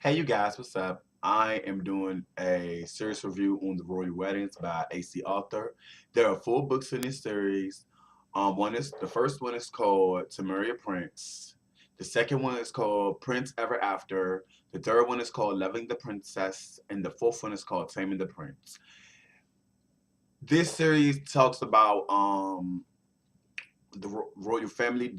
Hey you guys, what's up? I am doing a series review on the Royal Weddings by A.C. Author. There are four books in this series. The first one is called Taming the Prince. The second one is called Prince Ever After. The third one is called Loving the Princess, and the fourth one is called Taming the Prince. This series talks about the royal family,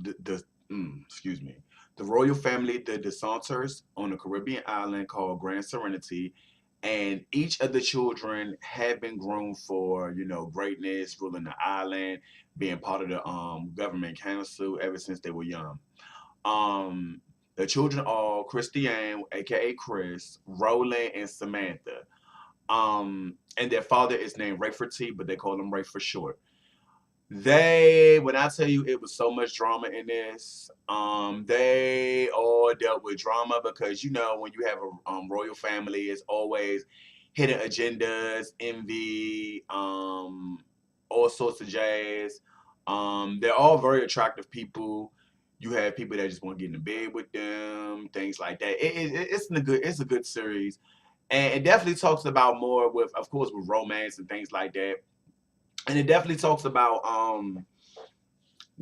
excuse me, the royal family, the DeSaunters, on a Caribbean island called Grand Serenity, and each of the children have been groomed for, greatness, ruling the island, being part of the government council ever since they were young. The children are Kristian, aka Chris, Roland, and Samantha. And their father is named Rafferty, but they call him Ray for short. When I tell you it was so much drama in this, they all dealt with drama because when you have a royal family, it's always hidden agendas, envy, all sorts of jazz. They're all very attractive people. You have people that just want to get in the bed with them, things like that. It's a good series, and it definitely talks about more with, of course, with romance and things like that. And it definitely talks about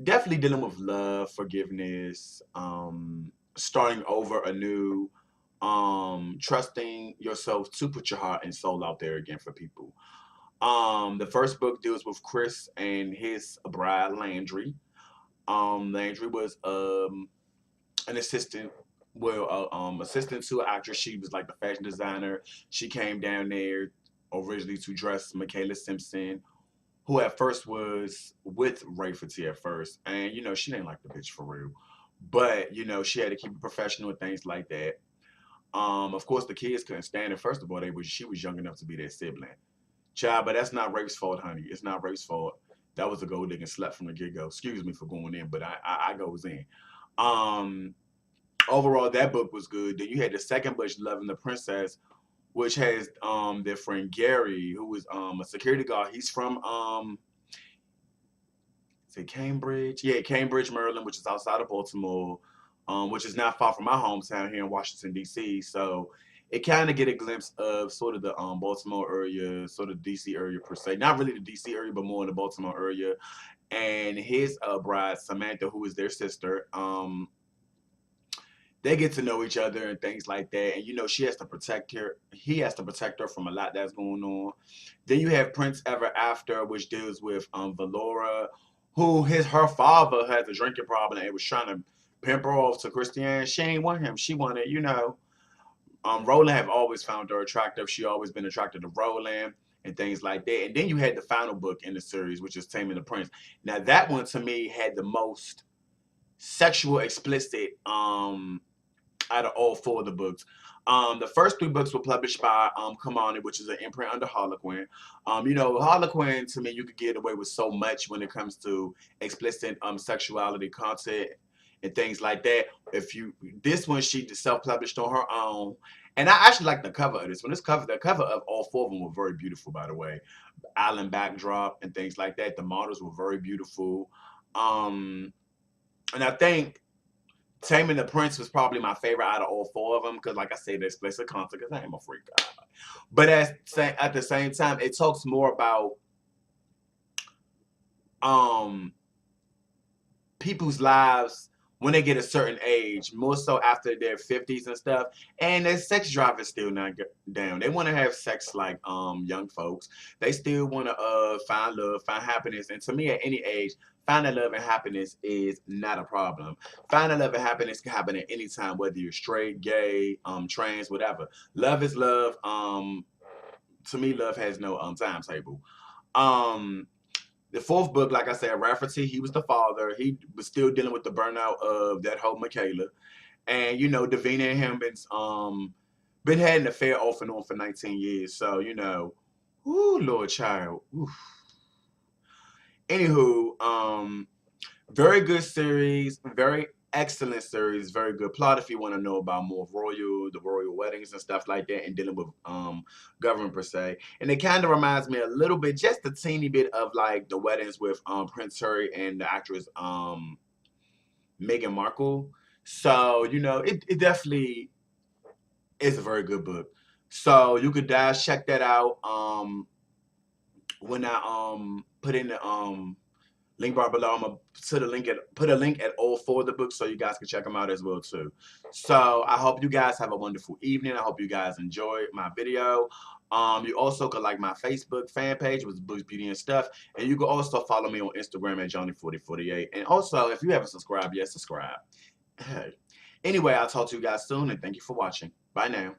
definitely dealing with love, forgiveness, starting over anew, trusting yourself to put your heart and soul out there again for people. The first book deals with Chris and his bride Landry. Landry was an assistant, assistant to an actress. She was like the fashion designer. She came down there originally to dress Michaela Simpson, who at first was with Rafferty at first, and she didn't like the bitch for real, but she had to keep it professional and things like that. Of course, the kids couldn't stand it. First of all, she was young enough to be their sibling, child, but that's not Rafe's fault, honey. It's not Rafe's fault. That was a gold digging slut from the get go. Excuse me for going in, but I goes in. Um, Overall, that book was good. Then you had the second book, Loving the Princess, which has their friend Gary, who was a security guard. He's from say Cambridge, yeah, Cambridge, Maryland, which is outside of Baltimore, which is not far from my hometown here in Washington D.C. So it kind of get a glimpse of sort of the Baltimore area, sort of D.C. area per se. Not really the D.C. area, but more in the Baltimore area. And his bride Samantha, who is their sister, they get to know each other and things like that. And she has to protect her. He has to protect her from a lot that's going on. Then you have Prince Ever After, which deals with Valora, who her father has a drinking problem and was trying to pimp her off to Kristian. She ain't want him. She wanted, Roland have always found her attractive. She always been attracted to Roland and things like that. And then you had the final book in the series, which is Taming the Prince. Now that one to me had the most sexual explicit out of all four of the books. The first three books were published by Kamani, which is an imprint under Harlequin. Harlequin to me, you could get away with so much when it comes to explicit sexuality content and things like that. This one she self-published on her own, and I actually like the cover of this one. The cover of all four of them were very beautiful, by the way. Island backdrop and things like that. The models were very beautiful, and I think Taming the Prince was probably my favorite out of all four of them because, like I said, the explicit content. Because I am a freak, but at the same time, it talks more about um people's lives when they get a certain age, more so after their 50s and stuff, and their sex drive is still not down. They want to have sex like young folks. They still want to find love, find happiness, and to me, at any age, finding love and happiness is not a problem. Finding love and happiness can happen at any time, whether you're straight, gay, trans, whatever. Love is love. To me, love has no timetable. Um, the fourth book, like I said, Rafferty, he was the father. He was still dealing with the burnout of that whole Michaela. And Davina and him been had an affair off and on for 19 years. So, ooh, Lord child. Ooh. Anywho, very good series, very excellent series, very good plot if you want to know about more of the royal weddings and stuff like that, and dealing with government per se. And it kind of reminds me a little bit, just a teeny bit of like the weddings with Prince Harry and the actress Meghan Markle. So it definitely It's a very good book. So you could guys check that out. When I put in the link bar below, I'm gonna put a link at all four of the books so you guys can check them out as well too. So I hope you guys have a wonderful evening. I hope you guys enjoyed my video. You also could like my Facebook fan page with Books, Beauty, and Stuff, and you can also follow me on Instagram at Johnny4048. And also, if you haven't subscribed yet, subscribe. Hey. Anyway, I'll talk to you guys soon, and thank you for watching. Bye now.